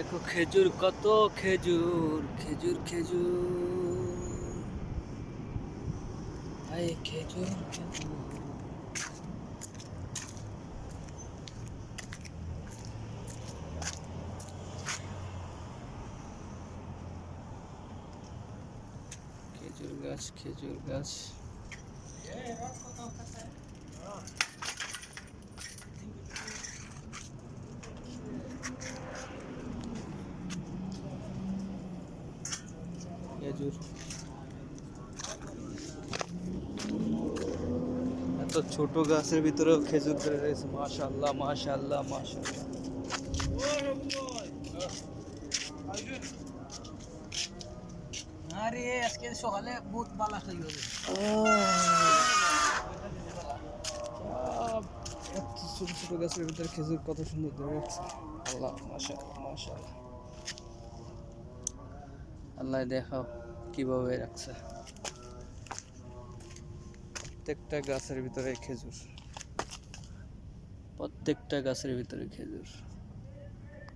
দেখো খেজুর, কত খেজুর, খেজুর খেজুর, হায় খেজুর খেজুর। খেজুর গাছ, খেজুর গাছ। খেজুর, এত ছোট গাছের ভিতরেও খেজুর ধরে রয়েছে। মাশাআল্লাহ, মাশাআল্লাহ, মাশাআল্লাহ। আরে আজকে সকালে বহুত বালা খাই হবে। এত ছোট ছোট গাছের ভিতরে খেজুর কত সুন্দর ধরে রাখছে। আল্লাহ, মাশাআল্লাহ, মাশাআল্লাহ। আল্লাহ দেখাও কিভাবে রাখছে। প্রত্যেকটা গাছের ভিতরে খেজুর, প্রত্যেকটা গাছের ভিতরে খেজুর।